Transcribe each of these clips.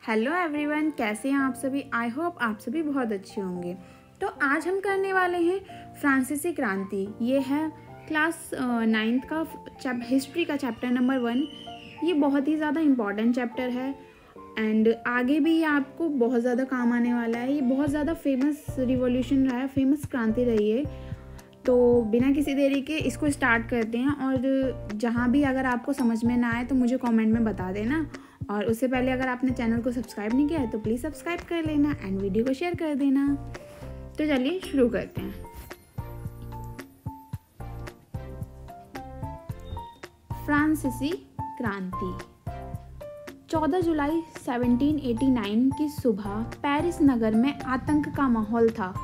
Hello everyone, कैसे हैं आप सभी। आई होप आप सभी बहुत अच्छे होंगे। तो आज हम करने वाले हैं फ्रांसीसी क्रांति। ये है क्लास 9th का हिस्ट्री का चैप्टर नंबर 1। ये बहुत ही ज़्यादा इम्पॉर्टेंट चैप्टर है एंड आगे भी ये आपको बहुत ज़्यादा काम आने वाला है। ये बहुत ज़्यादा फेमस रिवॉल्यूशन रहा है, फेमस क्रांति रही है। तो बिना किसी देरी के इसको स्टार्ट करते हैं। और जहाँ भी अगर आपको समझ में ना आए तो मुझे कमेंट में बता देना। और उससे पहले अगर आपने चैनल को सब्सक्राइब नहीं किया है तो प्लीज़ सब्सक्राइब कर लेना एंड वीडियो को शेयर कर देना। तो चलिए शुरू करते हैं। फ्रांसीसी क्रांति 14 जुलाई 1789 की सुबह पेरिस नगर में आतंक का माहौल था।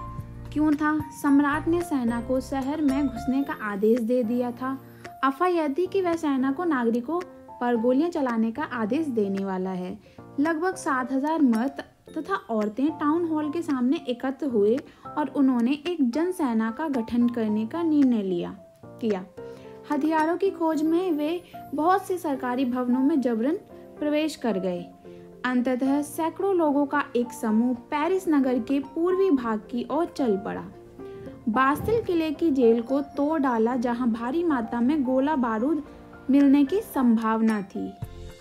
क्यों था? सम्राट ने सेना को शहर में घुसने का आदेश दे दिया था। अफवाह यह थी कि वह सेना को नागरिकों पर गोलियां चलाने का आदेश देने वाला है। लगभग 7,000 मर्द तथा औरतें टाउन हॉल के सामने एकत्र हुए और उन्होंने एक जन सेना का गठन करने का निर्णय किया। हथियारों की खोज में वे बहुत से सरकारी भवनों में जबरन प्रवेश कर गए। अंततः सैकड़ों लोगों का एक समूह पेरिस नगर के पूर्वी भाग की ओर चल पड़ा। बास्तिल किले की जेल को तोड़ डाला, जहां भारी मात्रा में गोला बारूद मिलने की संभावना थी।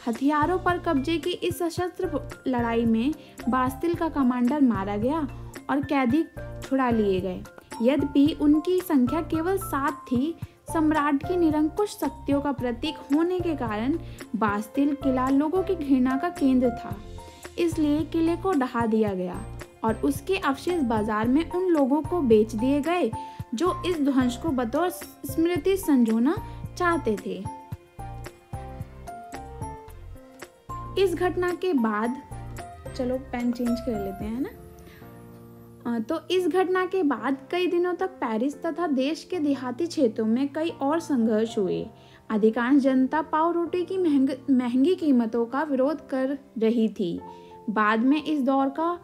हथियारों पर कब्जे की इस सशस्त्र लड़ाई में बास्तिल का कमांडर मारा गया और कैदी छुड़ा लिए गए। यद्यपि उनकी संख्या केवल 7 थी, सम्राट की निरंकुश शक्तियों का प्रतीक होने के कारण बास्तिल किला लोगों की घृणा का केंद्र था। इसलिए किले को ढहा दिया गया और उसके अवशेष बाजार में उन लोगों को बेच दिए गए जो इस ध्वंस को बतौर स्मृति संजोना चाहते थे। इस घटना के बाद चलो पेन चेंज कर लेते हैं ना। तो इस घटना के बाद कई दिनों तक पेरिस तथा देश के देहाती क्षेत्रों में कई और संघर्ष हुए। अधिकांश जनता पाव रोटी की महंगी कीमतों का विरोध कर रही थी। बाद में इस दौर का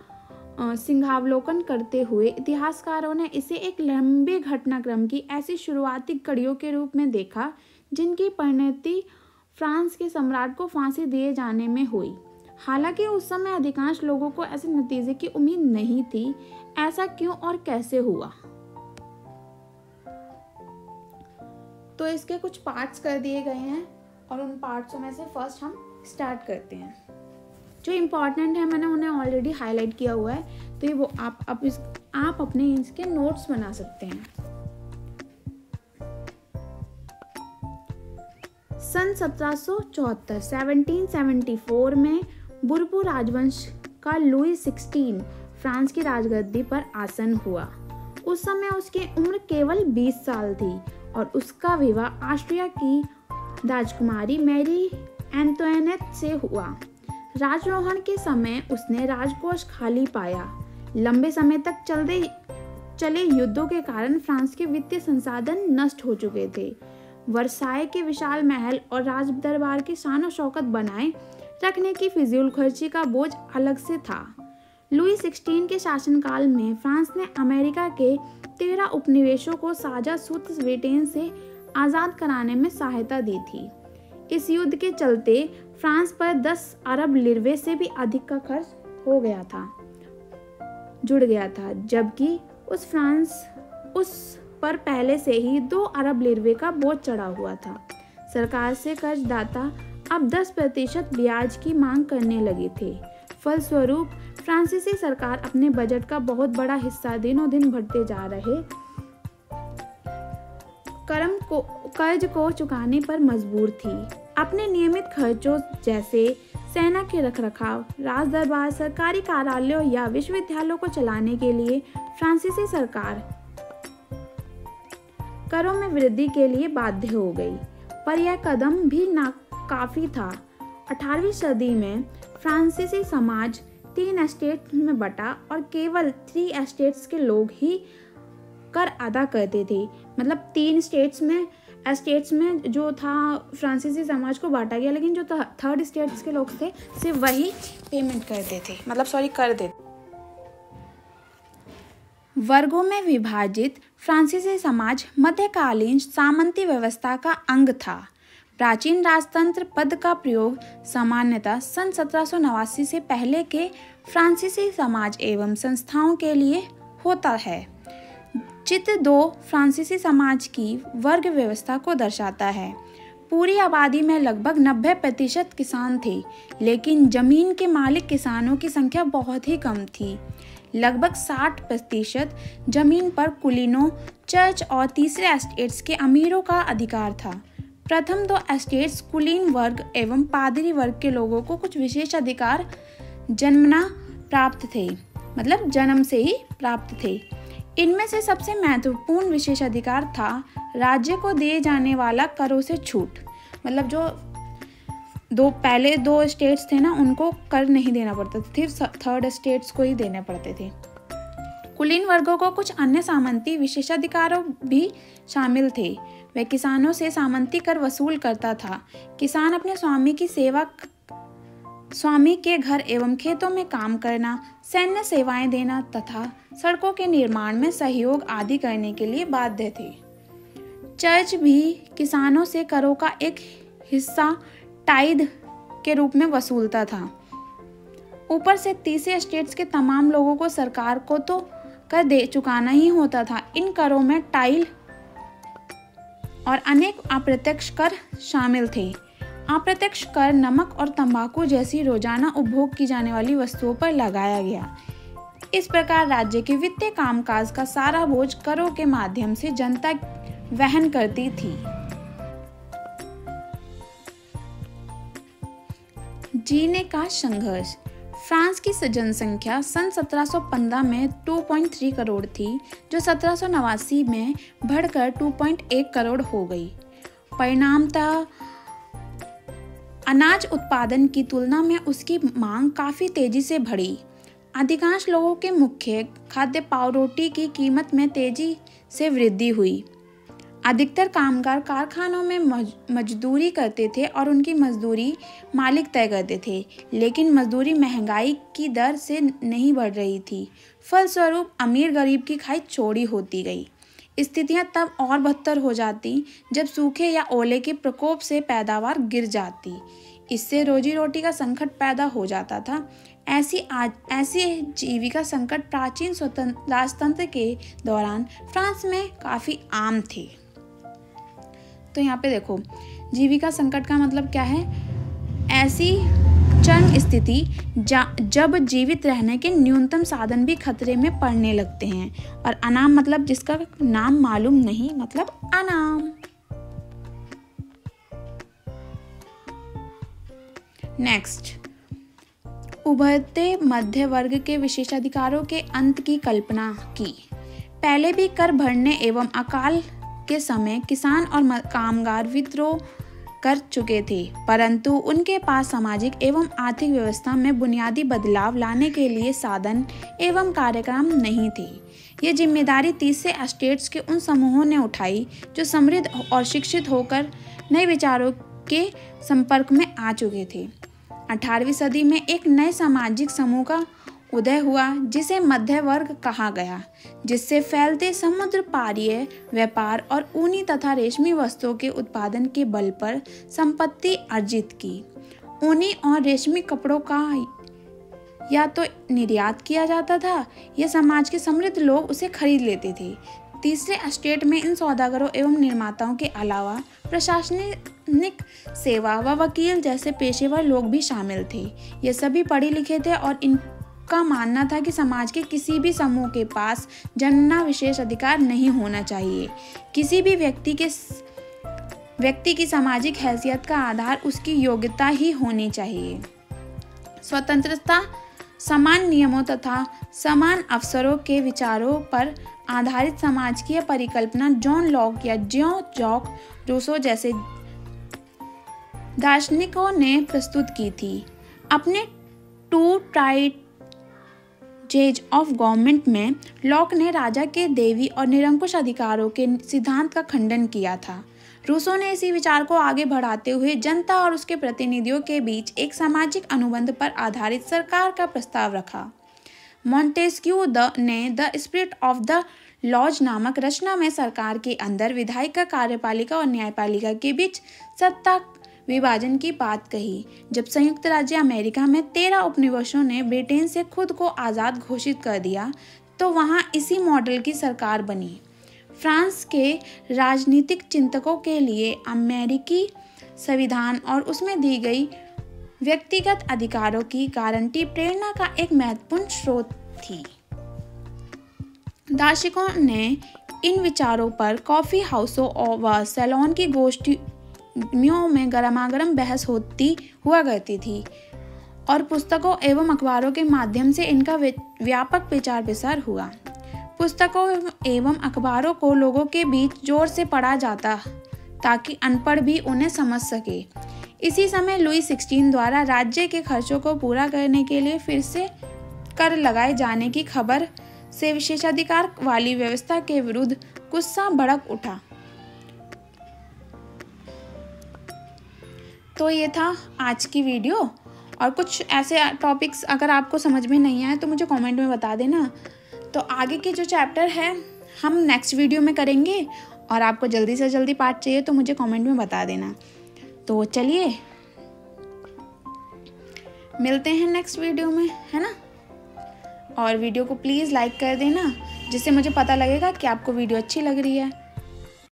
सिंहावलोकन करते हुए इतिहासकारों ने इसे एक लंबे घटनाक्रम की ऐसी शुरुआती कड़ियों के रूप में देखा जिनकी परिणति फ्रांस के सम्राट को फांसी दिए जाने में हुई। हालांकि उस समय अधिकांश लोगों को ऐसे नतीजे की उम्मीद नहीं थी। ऐसा क्यों और कैसे हुआ? तो इसके कुछ पार्ट्स कर दिए गए हैं और उन पार्ट्सों में से फर्स्ट हम स्टार्ट करते हैं। जो इम्पोर्टेंट है मैंने उन्हें ऑलरेडी हाईलाइट किया हुआ है, तो ये वो आप अपने इसके नोट्स बना सकते हैं। सन 1774 में बुरबू राजवंश का लुई 16 फ्रांस की राजगद्दी पर आसीन हुआ। उस समय उसकी उम्र केवल 20 साल थी और उसका विवाह ऑस्ट्रिया की राजकुमारी मैरी एंटोइनेट से हुआ। राजरोहण के समय उसने राजकोष खाली पाया। लंबे समय तक चले युद्धों के कारण फ्रांस के वित्तीय संसाधन नष्ट हो चुके थे। वर्साय के विशाल महल और राज दरबार की शान शौकत बनाए रखने की फिजूल खर्ची का बोझ अलग से था। लुई 16 के शासनकाल में फ्रांस ने अमेरिका के 13 उपनिवेशों को साझा सूत्र ब्रिटेन से आज़ाद कराने में सहायता दी थी। इस युद्ध के चलते फ्रांस पर 10 अरब लिरवे से भी अधिक का खर्च जुड़ गया था, जबकि उस पर पहले से ही 2 अरब लिरवे का बोझ चढ़ा हुआ था। सरकार से कर्जदाता अब 10% ब्याज की मांग करने लगे थे। फलस्वरूप फ्रांसीसी सरकार अपने बजट का बहुत बड़ा हिस्सा दिनों दिन बढ़ते जा रहे कर्ज को चुकाने पर मजबूर थी। अपने नियमित खर्चों जैसे सेना के रखरखाव, राज दरबार, सरकारी कार्यालयों या विश्वविद्यालयों को चलाने के लिए फ्रांसीसी सरकार करों में वृद्धि के लिए बाध्य हो गई, पर यह कदम भी नाकाफी था। 18वीं सदी में फ्रांसीसी समाज 3 एस्टेट्स में बटा और केवल 3 एस्टेट्स के लोग ही कर अदा करते थे। मतलब 3 एस्टेट्स में जो था फ्रांसीसी समाज को बांटा गया, लेकिन जो 3rd एस्टेट्स के लोग थे सिर्फ वही पेमेंट करते थे, कर देते। वर्गों में विभाजित फ्रांसीसी समाज मध्यकालीन सामंती व्यवस्था का अंग था। प्राचीन राजतंत्र पद का प्रयोग सामान्यतः सन 1789 से पहले के फ्रांसीसी समाज एवं संस्थाओं के लिए होता है। चित्र 2 फ्रांसीसी समाज की वर्ग व्यवस्था को दर्शाता है। पूरी आबादी में लगभग 90% किसान थे, लेकिन जमीन के मालिक किसानों की संख्या बहुत ही कम थी। लगभग 60% जमीन पर कुलीनों, चर्च और तीसरे एस्टेट्स के अमीरों का अधिकार था। प्रथम 2 एस्टेट्स कुलीन वर्ग एवं पादरी वर्ग के लोगों को कुछ विशेष अधिकार जन्मना प्राप्त थे, मतलब जन्म से ही प्राप्त थे। इनमें से सबसे महत्वपूर्ण विशेष अधिकार था राज्य को दिए जाने वाला करों से छूट। मतलब जो पहले 2 स्टेट्स थे ना, उनको कर नहीं देना पड़ता था, सिर्फ 3rd स्टेट्स को ही देने पड़ते थे। कुलीन वर्गों को कुछ अन्य सामंती विशेषाधिकारों भी शामिल थे। वह किसानों से सामंती कर वसूल करता था। किसान अपने स्वामी की सेवा, स्वामी के घर एवं खेतों में काम करना, सैन्य सेवाएं देना तथा सड़कों के निर्माण में सहयोग आदि करने के लिए बाध्य थे। चर्च भी किसानों से करों का एक हिस्सा टाइद के रूप में वसूलता था। ऊपर से तीसरे स्टेट्स के तमाम लोगों को सरकार को तो कर दे चुकाना ही होता था। इन करों में टाइल और अनेक अप्रत्यक्ष कर शामिल थे। अप्रत्यक्ष कर नमक और तंबाकू जैसी रोजाना उपभोग की जाने वाली वस्तुओं पर लगाया गया। इस प्रकार राज्य के वित्तीय कामकाज का सारा बोझ करों के माध्यम से जनता वहन करती थी। जीने का संघर्ष। फ्रांस की जनसंख्या सन 1715 में 2.3 करोड़ थी, जो 1789 में बढ़कर 2.1 करोड़ हो गई। परिणामतः अनाज उत्पादन की तुलना में उसकी मांग काफी तेजी से बढ़ी। अधिकांश लोगों के मुख्य खाद्य पावरोटी की कीमत में तेजी से वृद्धि हुई। अधिकतर कामगार कारखानों में मजदूरी करते थे और उनकी मजदूरी मालिक तय करते थे, लेकिन मजदूरी महंगाई की दर से नहीं बढ़ रही थी। फलस्वरूप अमीर गरीब की खाई चौड़ी होती गई। स्थितियां तब और बदतर हो जाती जब सूखे या ओले के प्रकोप से पैदावार गिर जाती। इससे रोजी रोटी का संकट पैदा हो जाता था। ऐसी जीविका संकट प्राचीन स्वतंत्र राजतंत्र के दौरान फ्रांस में काफ़ी आम थे। तो यहाँ पे देखो, जीविका संकट का मतलब क्या है? ऐसी चरम स्थिति जब जीवित रहने के न्यूनतम साधन भी खतरे में पड़ने लगते हैं। और अनाम मतलब जिसका नाम मालूम नहीं, मतलब अनाम। नेक्स्ट, उभरते मध्य वर्ग के विशेषाधिकारों के अंत की कल्पना की। पहले भी कर भरने एवं अकाल के समय किसान और कामगार विद्रोह कर चुके थे, परंतु उनके पास सामाजिक एवं आर्थिक व्यवस्था में बुनियादी बदलाव लाने के लिए साधन एवं कार्यक्रम नहीं थे। ये जिम्मेदारी तीसरे एस्टेट्स के उन समूहों ने उठाई जो समृद्ध और शिक्षित होकर नए विचारों के संपर्क में आ चुके थे। 18वीं सदी में एक नए सामाजिक समूह का उदय हुआ जिसे मध्य वर्ग कहा गया, जिससे फैलते समुद्र पारीय व्यापार और ऊनी तथा रेशमी वस्त्रों के उत्पादन के बल पर संपत्ति अर्जित की। ऊनी और रेशमी कपड़ों का या तो निर्यात किया जाता था या समाज के समृद्ध लोग उसे खरीद लेते थे। तीसरे एस्टेट में इन सौदागरों एवं निर्माताओं के अलावा प्रशासनिक सेवा व वकील जैसे पेशेवर लोग भी शामिल थे। ये सभी पढ़े लिखे थे और इनका मानना था कि समाज के किसी भी समूह के पास जनना विशेष अधिकार नहीं होना चाहिए। किसी भी व्यक्ति की सामाजिक हैसियत का आधार उसकी योग्यता ही होनी चाहिए। स्वतंत्रता, समान नियमों तथा समान अवसरों के विचारों पर आधारित समाज की परिकल्पना जॉन लॉक या जॉक रूसो जैसे दार्शनिकों ने प्रस्तुत की थी। अपने टू ट्राइजेज ऑफ गवर्नमेंट में लॉक ने राजा के देवी और निरंकुश अधिकारों के सिद्धांत का खंडन किया था। रूसो ने इसी विचार को आगे बढ़ाते हुए जनता और उसके प्रतिनिधियों के बीच एक सामाजिक अनुबंध पर आधारित सरकार का प्रस्ताव रखा। मॉन्टेस्क्यू ने the spirit of the laws नामक रचना में सरकार के अंदर विधायिका, कार्यपालिका और न्यायपालिका के बीच सत्ता विभाजन की बात कही। जब संयुक्त राज्य अमेरिका में 13 उपनिवेशों ने ब्रिटेन से खुद को आज़ाद घोषित कर दिया तो वहाँ इसी मॉडल की सरकार बनी। फ्रांस के राजनीतिक चिंतकों के लिए अमेरिकी संविधान और उसमें दी गई व्यक्तिगत अधिकारों की गारंटी प्रेरणा का एक महत्वपूर्ण स्रोत थी। दार्शनिकों ने इन विचारों पर कॉफ़ी हाउसों व सैलून की गोष्ठियों में गरमागरम बहस होती हुआ करती थी और पुस्तकों एवं अखबारों के माध्यम से इनका व्यापक विचार विसार हुआ। पुस्तकों एवं अखबारों को लोगों के बीच जोर से पढ़ा जाता ताकि अनपढ़ भी उन्हें समझ सके। इसी समय लुई 16 द्वारा राज्य के खर्चों को पूरा करने के लिए फिर से कर लगाए जाने की खबर से विशेषाधिकार वाली व्यवस्था के विरुद्ध गुस्सा भड़क उठा। तो ये था आज की वीडियो। और कुछ ऐसे टॉपिक्स अगर आपको समझ में नहीं आए तो मुझे कमेंट में बता देना। तो आगे के जो चैप्टर है हम नेक्स्ट वीडियो में करेंगे और आपको जल्दी से जल्दी पार्ट चाहिए तो मुझे कमेंट में बता देना। तो चलिए मिलते हैं नेक्स्ट वीडियो में, है ना। और वीडियो को प्लीज़ लाइक कर देना जिससे मुझे पता लगेगा कि आपको वीडियो अच्छी लग रही है।